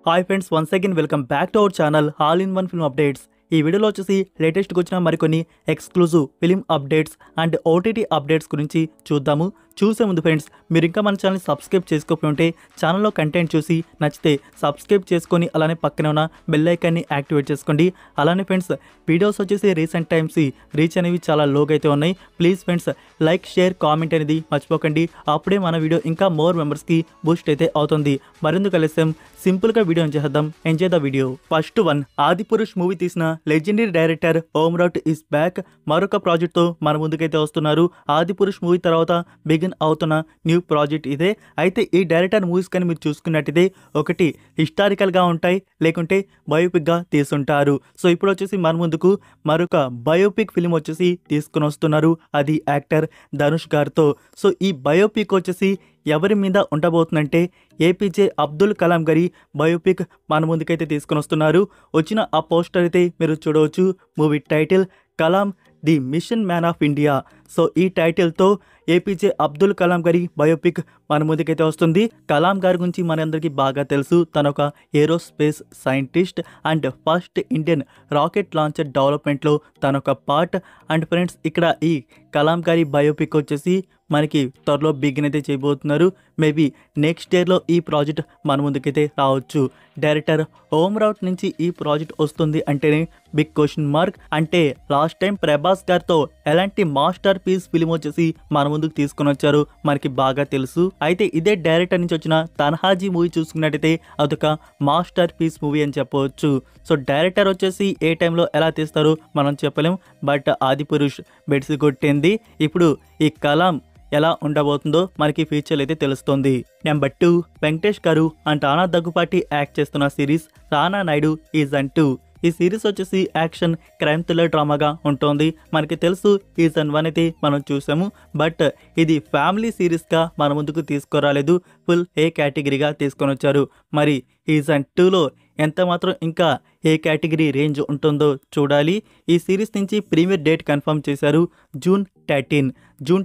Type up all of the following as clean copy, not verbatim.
Hi friends, once again welcome back to our channel all in one film updates. ఈ వీడియోలో వచ్చేసి లేటెస్ట్గా వచ్చిన మరికొన్ని exclusive film updates and OTT updates గురించి చూద్దాము. చూసే ముందు ఫ్రెండ్స్, మీరు ఇంకా మన ఛానల్ని సబ్స్క్రైబ్ చేసుకోకపోతే ఛానల్లో కంటెంట్ చూసి నచ్చితే సబ్స్క్రైబ్ చేసుకొని అలానే పక్కనే ఉన్న బెల్ ఐకాన్ని యాక్టివేట్ చేసుకోండి. అలానే ఫ్రెండ్స్, వీడియోస్ వచ్చేసి రీసెంట్ టైమ్స్ రీచ్ అనేవి చాలా లోగా అయితే ఉన్నాయి. Please friends, like, share, comment అనేది మర్చిపోకండి. అప్పుడే మన వీడియో ఇంకా మోర్ మెంబర్స్కి బూస్ట్ అయితే అవుతుంది. మరెందుకు ఆలస్యం, సింపుల్గా వీడియో చేద్దాం. Enjoy the video. First one, Adipurush movie తీసిన legendary director Om Raut is back. మరొక ప్రాజెక్ట్తో మన ముందుకైతే వస్తున్నారు. ఆదిపురుష్ మూవీ తర్వాత బిగిన్ అవుతున్న న్యూ ప్రాజెక్ట్ ఇదే. అయితే ఈ డైరెక్టర్ మూవీస్ కానీ మీరు చూసుకున్నట్టయితే ఒకటి హిస్టారికల్గా ఉంటాయి, లేకుంటే బయోపిక్గా తీసుంటారు. సో ఇప్పుడు వచ్చేసి మన ముందుకు మరొక బయోపిక్ ఫిలిం వచ్చేసి తీసుకుని వస్తున్నారు. అది యాక్టర్ ధనుష్ గారితో. సో ఈ బయోపిక్ వచ్చేసి ఎవరి మీద ఉండబోతుందంటే ఏపీజే అబ్దుల్ కలాం గారి బయోపిక్ మన ముందుకైతే తీసుకుని వస్తున్నారు. వచ్చిన ఆ పోస్టర్ అయితే మీరు చూడవచ్చు. Movie title Kalam the mission man of India. So ఈ టైటిల్తో ఏపీజే అబ్దుల్ కలాం గారి బయోపిక్ మన ముందుకైతే వస్తుంది. కలాం గారి గురించి మనందరికీ బాగా తెలుసు. తన ఒక aerospace scientist and first Indian rocket launcher డెవలప్మెంట్లో తన ఒక పార్ట్. అండ్ ఫ్రెండ్స్, ఇక్కడ ఈ కలాం గారి బయోపిక్ వచ్చేసి మనకి త్వరలో బిగిన్ అయితే చేయబోతున్నారు. మేబీ నెక్స్ట్ ఇయర్లో ఈ ప్రాజెక్ట్ మన ముందుకైతే రావచ్చు. డైరెక్టర్ ఓం రావుత్ నుంచి ఈ ప్రాజెక్ట్ వస్తుంది అంటేనే బిగ్ క్వశ్చన్ మార్క్. అంటే లాస్ట్ టైం ప్రభాస్ గారితో ఎలాంటి మాస్టర్ పీస్ ఫిలిం వచ్చేసి మన ముందుకు తీసుకొని వచ్చారు మనకి బాగా తెలుసు. అయితే ఇదే డైరెక్టర్ నుంచి వచ్చిన తన్హాజీ మూవీ చూసుకున్నట్టయితే అదొక మాస్టర్ పీస్ మూవీ అని చెప్పవచ్చు. సో డైరెక్టర్ వచ్చేసి ఏ టైంలో ఎలా తీస్తారో మనం చెప్పలేం. బట్ ఆదిపురుష్ బెడ్స్ కొట్టింది. ఇప్పుడు ఈ కలాం ఎలా ఉండబోతుందో మనకి ఫ్యూచర్లో అయితే తెలుస్తుంది. నెంబర్ 2, వెంకటేష్ గారు అండ్ రానా దగ్గుపాటి యాక్ట్ చేస్తున్న సిరీస్ రానా నాయుడు సీజన్ 2. ఈ సిరీస్ వచ్చేసి యాక్షన్ క్రైమ్ థ్రిల్లర్ డ్రామాగా ఉంటుంది. మనకి తెలుసు సీజన్ 1 అయితే మనం చూసాము. బట్ ఇది ఫ్యామిలీ సిరీస్గా మన ముందుకు తీసుకురాలేదు, ఫుల్ ఏ కేటగిరీగా తీసుకొని వచ్చారు. మరి సీజన్ 2లో ఎంత మాత్రం ఇంకా ఏ కేటగిరీ రేంజ్ ఉంటుందో చూడాలి. ఈ సిరీస్ నుంచి ప్రీమియర్ డేట్ కన్ఫర్మ్ చేశారు. జూన్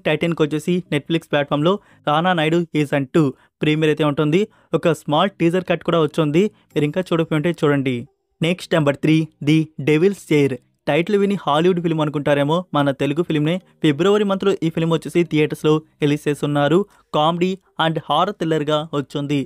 13కి వచ్చేసి నెట్ఫ్లిక్స్ ప్లాట్ఫామ్లో రానా నాయుడు సీజన్ 2 ప్రీమియర్ అయితే ఉంటుంది. ఒక స్మాల్ టీజర్ కట్ కూడా వచ్చింది. మీరు ఇంకా చూడకపోతే చూడండి. Next number 3, the devil's chair. Title విని హాలీవుడ్ ఫిల్మ్ అనుకుంటారేమో, మన తెలుగు ఫిల్మ్నే. ఫిబ్రవరి మంత్లో ఈ ఫిల్మ్ వచ్చేసి థియేటర్స్లో రిలీజ్ చేస్తున్నారు. కామెడీ అండ్ హారర్ థ్రిల్లర్గా వచ్చింది.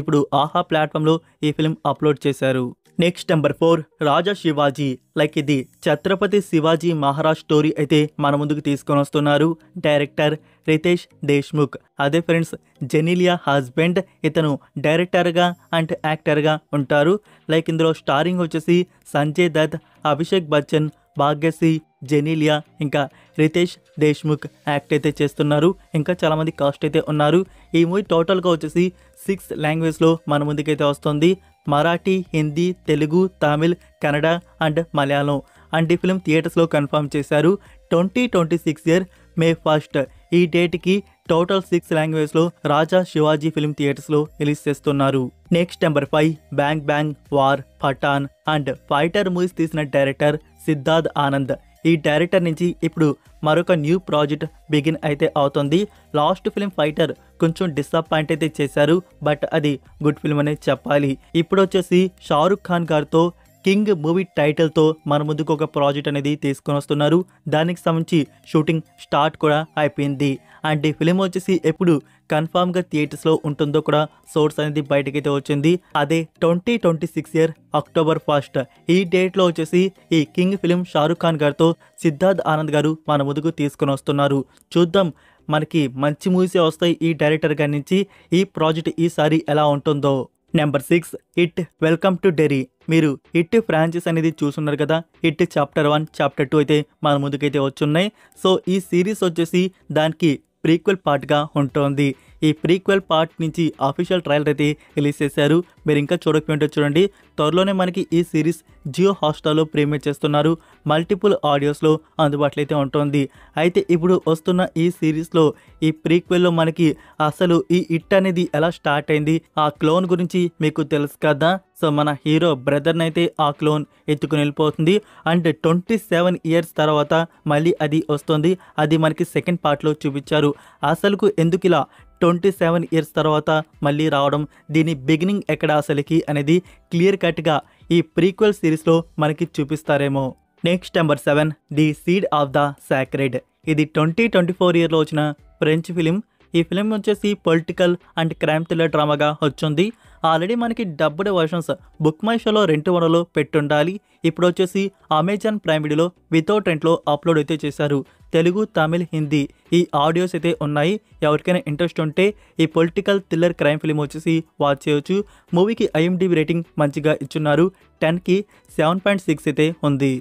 ఇప్పుడు ఆహా ప్లాట్ఫామ్లో ఈ ఫిల్మ్ అప్లోడ్ చేశారు. నెక్స్ట్ నెంబర్ 4, రాజా శివాజీ. లైక్ ఇది ఛత్రపతి శివాజీ మహారాజ్ స్టోరీ అయితే మన ముందుకు తీసుకొని వస్తున్నారు. డైరెక్టర్ రితేష్ దేశ్ముఖ్. అదే ఫ్రెండ్స్, జెనీలియా హస్బెండ్. ఇతను డైరెక్టర్గా అండ్ యాక్టర్గా ఉంటారు. లైక్ ఇందులో స్టారింగ్ వచ్చేసి సంజయ్ దత్, అభిషేక్ బచ్చన్, భాగ్యశ్రీ, జెనీలియా, ఇంకా రితేష్ దేశ్ముఖ్ యాక్ట్ అయితే చేస్తున్నారు. ఇంకా చాలామంది కాస్ట్ అయితే ఉన్నారు. ఈ మూవీ టోటల్గా వచ్చేసి 6 లాంగ్వేజ్లో మన ముందుకైతే వస్తుంది. మరాఠీ, హిందీ, తెలుగు, తమిళ్, కన్నడ అండ్ మలయాళం. అండ్ ఈ ఫిల్మ్ థియేటర్స్లో కన్ఫర్మ్ చేశారు. 2026 మే 1 ఈ డేట్కి టోటల్ 6 లాంగ్వేజ్లో రాజా శివాజీ ఫిల్మ్ థియేటర్స్లో రిలీజ్ చేస్తున్నారు. Next number 5, bang bang war, Pathaan and fighter movies తీసిన డైరెక్టర్ సిద్ధార్థ్ ఆనంద్. ఈ డైరెక్టర్ నుంచి ఇప్పుడు మరొక న్యూ ప్రాజెక్ట్ బిగిన్ అయితే అవుతుంది. లాస్ట్ ఫిల్మ్ ఫైటర్ కొంచెం డిసప్పాయింట్ అయితే చేశారు. బట్ అది గుడ్ ఫిల్మ్ అనే చెప్పాలి. ఇప్పుడు వచ్చేసి షారుఖ్ ఖాన్ గారితో కింగ్ మూవీ టైటిల్తో మన ముందుకు ఒక ప్రాజెక్ట్ అనేది తీసుకొని వస్తున్నారు. దానికి సంబంధించి షూటింగ్ స్టార్ట్ కూడా అయిపోయింది. అండ్ ఈ ఫిలిం వచ్చేసి ఎప్పుడు కన్ఫామ్గా థియేటర్స్లో ఉంటుందో కూడా సోర్స్ అనేది బయటకైతే వచ్చింది. అదే 2026 అక్టోబర్ 1 ఈ డేట్లో వచ్చేసి ఈ కింగ్ ఫిలిం షారుఖ్ ఖాన్ గారితో సిద్ధార్థ్ ఆనంద్ గారు మన ముందుకు తీసుకొని వస్తున్నారు. చూద్దాం, మనకి మంచి మూవీసే వస్తాయి ఈ డైరెక్టర్ గారి నుంచి. ఈ ప్రాజెక్ట్ ఈసారి ఎలా ఉంటుందో. Number 6, hit welcome to Derry. మీరు హిట్ ఫ్రాంచైజ్ అనేది చూస్తున్నారు కదా. హిట్ చాప్టర్ 1, చాప్టర్ 2 అయితే మన ముందుకైతే వచ్చున్నాయి. సో ఈ సిరీస్ వచ్చేసి దానికి ప్రీక్వెల్ పార్ట్గా ఉంటుంది. ఈ ప్రీక్వెల్ పార్ట్ నుంచి అఫీషియల్ ట్రైలర్ అయితే రిలీజ్ చేశారు. మీరు ఇంకా చూడకపోతే చూడండి. త్వరలోనే మనకి ఈ సిరీస్ జియో హాట్స్టార్లో ప్రీమియర్ చేస్తున్నారు. మల్టిపుల్ ఆడియోస్లో అందుబాటులో అయితే ఉంటుంది. అయితే ఇప్పుడు వస్తున్న ఈ సిరీస్లో ఈ ప్రీక్వెల్లో మనకి అసలు ఈ హిట్ అనేది ఎలా స్టార్ట్ అయింది, ఆ క్లోన్ గురించి మీకు తెలుసు కదా. సో మన హీరో బ్రదర్ని అయితే ఆ క్లోన్ ఎత్తుకుని వెళ్ళిపోతుంది. అండ్ 27 ఇయర్స్ తర్వాత మళ్ళీ అది వస్తుంది. అది మనకి సెకండ్ పార్ట్లో చూపించారు. అసలుకు ఎందుకు ఇలా 27 ఇయర్స్ తర్వాత మళ్ళీ రావడం, దీని బిగినింగ్ ఎక్కడ అసలుకి అనేది క్లియర్ కట్గా ఈ ప్రీక్వెల్ సిరీస్లో మనకి చూపిస్తారేమో. Next number 7 the seed of the sacred. ఇది 2024 ఇయర్లో వచ్చిన ఫ్రెంచ్ ఫిలిం. ఈ ఫిలిం వచ్చేసి పొలిటికల్ అండ్ క్రైమ్ థ్రిల్లర్ డ్రామాగా వచ్చింది. ఆల్రెడీ మనకి డబ్బుడ్ వర్షన్స్ బుక్ మై షోలో 2 వనలో పెట్టుండాలి. ఇప్పుడు వచ్చేసి అమెజాన్ ప్రైమ్ వీడియోలో వితౌట్ రెంట్లో అప్లోడ్ అయితే చేశారు. తెలుగు, తమిళ్, హిందీ ఈ ఆడియోస్ అయితే ఉన్నాయి. ఎవరికైనా ఇంట్రెస్ట్ ఉంటే ఈ పొలిటికల్ థ్రిల్లర్ క్రైమ్ ఫిలిం వచ్చేసి వాచ్ చేయొచ్చు. మూవీకి IMDb రేటింగ్ మంచిగా ఇచ్చున్నారు. 10కి 7.6 అయితే ఉంది.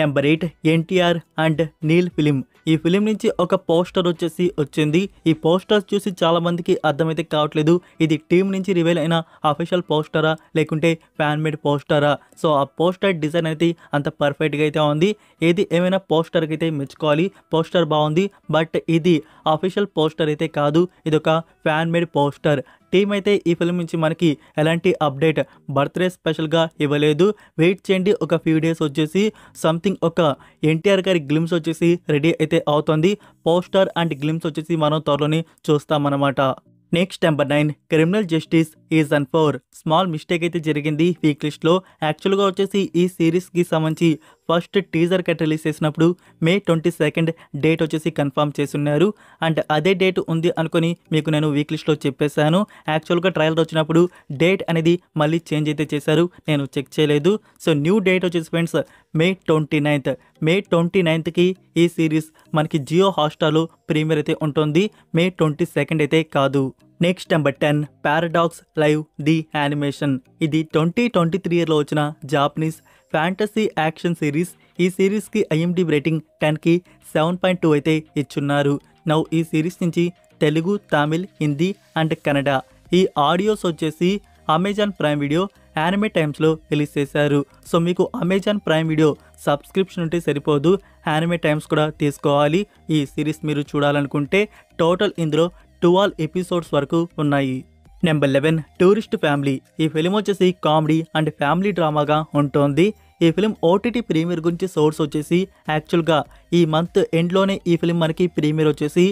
Number 8 NTR and Neel film. ఈ ఫిలిం నుంచి ఒక పోస్టర్ వచ్చేసి వచ్చింది. ఈ పోస్టర్ చూసి చాలా మందికి అర్థమైతే కావట్లేదు ఇది టీం నుంచి రివీల్ అయిన అఫీషియల్ పోస్టరా లేకుంటే ఫ్యాన్ మేడ్ పోస్టరా. సో ఆ పోస్టర్ డిజైన్ అయితే అంత పర్ఫెక్ట్గా అయితే ఉంది. ఏది ఏమైనా పోస్టర్కి అయితే మెచ్చుకోవాలి. పోస్టర్ బాగుంది, బట్ ఇది అఫీషియల్ పోస్టర్ అయితే కాదు, ఇది ఒక ఫ్యాన్ మేడ్ పోస్టర్. టీం అయితే ఈ ఫిలిం నుంచి మనకి ఎలాంటి అప్డేట్ బర్త్డే స్పెషల్గా ఇవ్వలేదు. వెయిట్ చేయండి, ఒక ఫ్యూ డేస్ వచ్చేసి సంథింగ్ ఒక ఎన్టీఆర్ గారి గ్లిమ్స్ వచ్చేసి రెడీ అయితే అవుతుంది. పోస్టర్ అండ్ గ్లిమ్స్ వచ్చేసి మనం త్వరలోనే చూస్తామన్నమాట. Next number 9 criminal justice season 4. Small mistake అయితే జరిగింది వీక్ లిస్ట్లో. యాక్చువల్గా వచ్చేసి ఈ సిరీస్కి సంబంధించి ఫస్ట్ టీజర్ కట్ రిలీజ్ చేసినప్పుడు May 22 డేట్ వచ్చేసి కన్ఫర్మ్ చేస్తున్నారు. అండ్ అదే డేట్ ఉంది అనుకొని మీకు నేను వీక్ లిస్ట్లో చెప్పేశాను. యాక్చువల్గా ట్రయల్ వచ్చినప్పుడు డేట్ అనేది మళ్ళీ చేంజ్ అయితే చేశారు, నేను చెక్ చేయలేదు. సో న్యూ డేట్ వచ్చేసి ఫ్రెండ్స్ May 29. May 29కి ఈ సిరీస్ మనకి జియో హాట్స్టార్లో ప్రీమియర్ అయితే ఉంటుంది. May 22 అయితే కాదు. Next number 10 paradox live the animation. ఇది 2023 ఇయర్లో వచ్చిన జాపనీస్ ఫ్యాంటసీ యాక్షన్ సిరీస్. ఈ సిరీస్కి IMDb రేటింగ్ 10కి 7.2 అయితే ఇచ్చున్నారు. నౌ ఈ సిరీస్ నుంచి తెలుగు, తమిళ్, హిందీ అండ్ కన్నడ ఈ ఆడియోస్ వచ్చేసి అమెజాన్ ప్రైమ్ వీడియో యానిమే టైమ్స్లో రిలీజ్ చేశారు. సో మీకు అమెజాన్ ప్రైమ్ వీడియో సబ్స్క్రిప్షన్ ఉంటే సరిపోదు, యానిమే టైమ్స్ కూడా తీసుకోవాలి. ఈ సిరీస్ మీరు చూడాలనుకుంటే టోటల్ ఇందులో 12 ఎపిసోడ్స్ వరకు ఉన్నాయి. Number 11 tourist family. ఈ ఫిలిం వచ్చేసి కామెడీ అండ్ ఫ్యామిలీ డ్రామాగా ఉంటుంది. ఈ ఫిలిం OTT ప్రీమియర్ గురించి సోర్స్ వచ్చేసి యాక్చువల్గా ఈ మంత్ ఎండ్లోనే ఈ ఫిలిం మనకి ప్రీమియర్ వచ్చేసి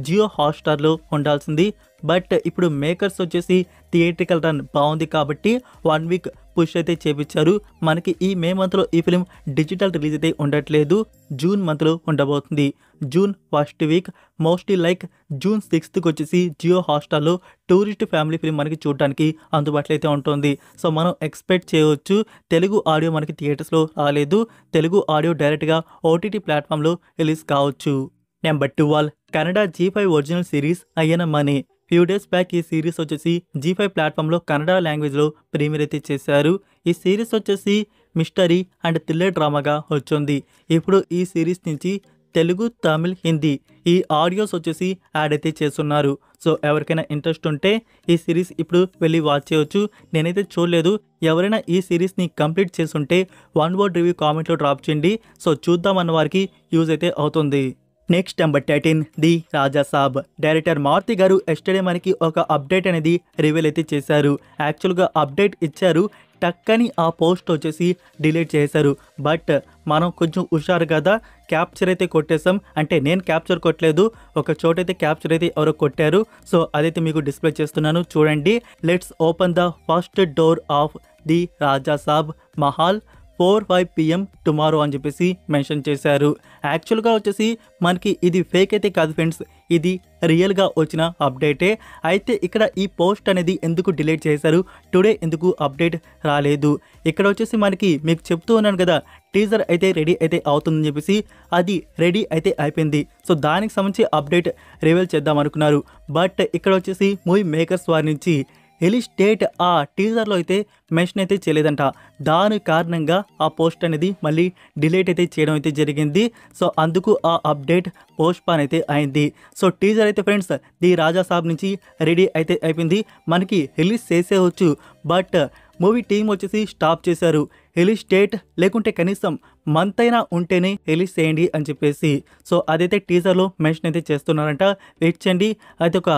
జియో హాట్స్టార్లో ఉండాల్సింది. బట్ ఇప్పుడు మేకర్స్ వచ్చేసి థియేట్రికల్ రన్ బాగుంది కాబట్టి 1 వీక్ పుష్ అయితే చేపించారు. మనకి ఈ మే మంత్లో ఈ ఫిలిం డిజిటల్ రిలీజ్ అయితే ఉండట్లేదు, జూన్ మంత్లో ఉండబోతుంది. June 1st week mostly like June 6th వచ్చేసి జియో హాట్స్టార్లో టూరిస్ట్ ఫ్యామిలీ ఫిలిం మనకి చూడడానికి అందుబాటులో అయితే ఉంటుంది. సో మనం ఎక్స్పెక్ట్ చేయవచ్చు. తెలుగు ఆడియో మనకి థియేటర్స్లో రాలేదు, తెలుగు ఆడియో డైరెక్ట్గా OTT ప్లాట్ఫామ్లో రిలీజ్ కావచ్చు. Number 12 Kannada G5 original series Ayyana Mane. Few days back ఈ సిరీస్ వచ్చేసి G5 ప్లాట్ఫామ్లో కన్నడ లాంగ్వేజ్లో ప్రీమియర్ అయితే చేశారు. ఈ సిరీస్ వచ్చేసి మిస్టరీ అండ్ థ్రిల్లర్ డ్రామాగా వచ్చింది. ఇప్పుడు ఈ సిరీస్ నుంచి తెలుగు, తమిళ్, హిందీ ఈ ఆడియోస్ వచ్చేసి యాడ్ అయితే చేస్తున్నారు. సో ఎవరికైనా ఇంట్రెస్ట్ ఉంటే ఈ సిరీస్ ఇప్పుడు వెళ్ళి వాచ్ చేయవచ్చు. నేనైతే చూడలేదు, ఎవరైనా ఈ సిరీస్ని కంప్లీట్ చేసుంటే 1 వర్డ్ రివ్యూ కామెంట్లో డ్రాప్ చేయండి. సో చూద్దామన్న వారికి యూజ్ అయితే అవుతుంది. Next number 13 the Raja Saab. Director Maruthi గారు ఎస్టర్డే మనకి ఒక అప్డేట్ అనేది రివీల్ అయితే చేశారు. యాక్చువల్గా అప్డేట్ ఇచ్చారు, టక్కని ఆ పోస్ట్ వచ్చేసి డిలీట్ చేశారు. బట్ మనం కొంచెం హుషారు కదా, క్యాప్చర్ అయితే కొట్టేసాం. అంటే నేను క్యాప్చర్ కొట్టలేదు, ఒక చోటైతే క్యాప్చర్ అయితే ఎవరో కొట్టారు. సో అదైతే మీకు డిస్ప్లే చేస్తున్నాను, చూడండి. Let's open the first door of the Raja Saab Mahal 4-5 PM tomorrow అని చెప్పేసి మెన్షన్ చేశారు. యాక్చువల్గా వచ్చేసి మనకి ఇది ఫేక్ అయితే కాదు ఫ్రెండ్స్, ఇది రియల్గా వచ్చిన అప్డేటే. అయితే ఇక్కడ ఈ పోస్ట్ అనేది ఎందుకు డిలీట్ చేశారు, టుడే ఎందుకు అప్డేట్ రాలేదు, ఇక్కడ వచ్చేసి మనకి మీకు చెప్తూ ఉన్నాను కదా టీజర్ అయితే రెడీ అయితే అవుతుందని చెప్పేసి, అది రెడీ అయితే అయిపోయింది. సో దానికి సంబంధించి అప్డేట్ రివీల్ చేద్దాం అనుకున్నారు. బట్ ఇక్కడ వచ్చేసి మూవీ మేకర్స్ వారి నుంచి రిలీజ్ డేట్ ఆ టీజర్లో అయితే మెన్షన్ అయితే చేయలేదంట. దాని కారణంగా ఆ పోస్ట్ అనేది మళ్ళీ డిలీట్ అయితే చేయడం అయితే జరిగింది. సో అందుకు ఆ అప్డేట్ పోస్ట్ పాన్ అయితే అయింది. సో టీజర్ అయితే ఫ్రెండ్స్ ది రాజా సాబ్ నుంచి రెడీ అయితే అయిపోయింది, మనకి రిలీజ్ చేసేవచ్చు. బట్ మూవీ టీం వచ్చేసి స్టాప్ చేశారు. రిలీజ్ డేట్ లేకుంటే కనీసం మంత్ అయినా ఉంటేనే రిలీజ్ చేయండి అని చెప్పేసి. సో అదైతే టీజర్లో మెన్షన్ అయితే చేస్తున్నారంట. వెయిట్ చేయండి, అయితే ఒక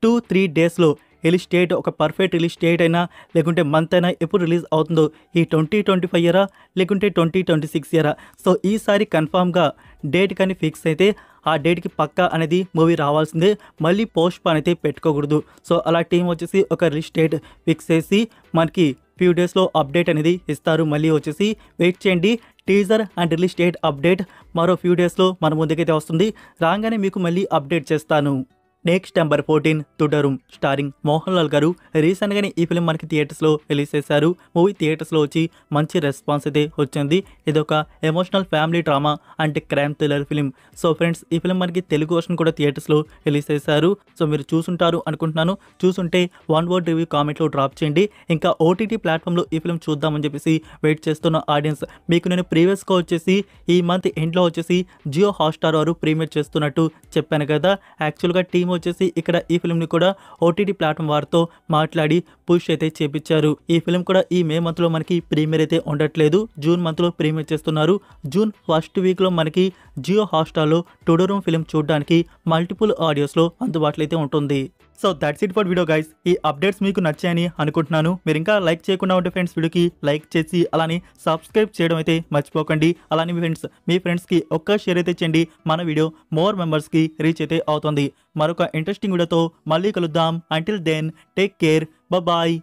2-3 డేస్లో రిలీజ్ డేట్, ఒక పర్ఫెక్ట్ రిలీజ్ డేట్ అయినా లేకుంటే మంత్ అయినా ఎప్పుడు రిలీజ్ అవుతుందో, ఈ 2025 ఇయరా లేకుంటే 2026 ఇయరా. సో ఈసారి కన్ఫామ్గా డేట్ కానీ ఫిక్స్ అయితే ఆ డేట్కి పక్కా అనేది మూవీ రావాల్సిందే, మళ్ళీ పోస్ట్ పోన్ అయితే పెట్టుకోకూడదు. సో అలా టీం వచ్చేసి ఒక రిలీజ్ డేట్ ఫిక్స్ చేసి మనకి ఫ్యూ డేస్లో అప్డేట్ అనేది ఇస్తారు. మళ్ళీ వచ్చేసి వెయిట్ చేయండి. Teaser and release date update మరో ఫ్యూ డేస్లో మన ముందుకైతే వస్తుంది. రాగానే మీకు మళ్ళీ అప్డేట్ చేస్తాను. Next number 14 Thudarum starring Mohan Lal గారు రీసెంట్గానే ఈ ఫిలిం మనకి థియేటర్స్లో రిలీజ్ చేశారు. మూవీ థియేటర్స్లో వచ్చి మంచి రెస్పాన్స్ అయితే వచ్చింది. ఇది ఒక emotional family drama and crime thriller film. So friends, ఈ ఫిలిం మనకి తెలుగు వర్షన్ కూడా థియేటర్స్లో రిలీజ్ చేశారు. సో మీరు చూసుంటారు అనుకుంటున్నాను. చూసుంటే 1 వర్డ్ రివ్యూ కామెంట్లో డ్రాప్ చేయండి. ఇంకా ఓటీటీ ప్లాట్ఫామ్లో ఈ ఫిలిం చూద్దామని చెప్పేసి వెయిట్ చేస్తున్న ఆడియన్స్, మీకు నేను ప్రీవియస్గా వచ్చేసి ఈ మంత్ ఎండ్లో వచ్చేసి జియో హాట్స్టార్ వారు ప్రీమియర్ చేస్తున్నట్టు చెప్పాను కదా. యాక్చువల్గా టీం వచ్చేసి ఇక్కడ ఈ ఫిల్మ్ని కూడా ఓటీటీ ప్లాట్ఫామ్ వారితో మాట్లాడి పుష్ అయితే చేపించారు. ఈ ఫిల్మ్ కూడా ఈ మే మంత్లో మనకి ప్రీమియర్ అయితే ఉండట్లేదు, జూన్ మంత్లో ప్రీమియర్ చేస్తున్నారు. జూన్ ఫస్ట్ వీక్లో మనకి జియో హాట్స్టార్లో టుడరుం ఫిల్మ్ చూడడానికి మల్టిపుల్ ఆడియోస్లో అందుబాటులో అయితే ఉంటుంది. So that's it for video guys. ఈ అప్డేట్స్ మీకు నచ్చాయని అనుకుంటున్నాను. మీరు ఇంకా లైక్ చేయకుండా ఉంటే ఫ్రెండ్స్ వీడియోకి లైక్ చేసి అలానే సబ్స్క్రైబ్ చేయడం అయితే మర్చిపోకండి. అలానే మీ ఫ్రెండ్స్కి ఒక్క షేర్ అయితే చేయండి. మన వీడియో మోర్ మెంబర్స్కి రీచ్ అయితే అవుతుంది. మరొక ఇంట్రెస్టింగ్ వీడియోతో మళ్ళీ కలుద్దాం. Until then take care, bye.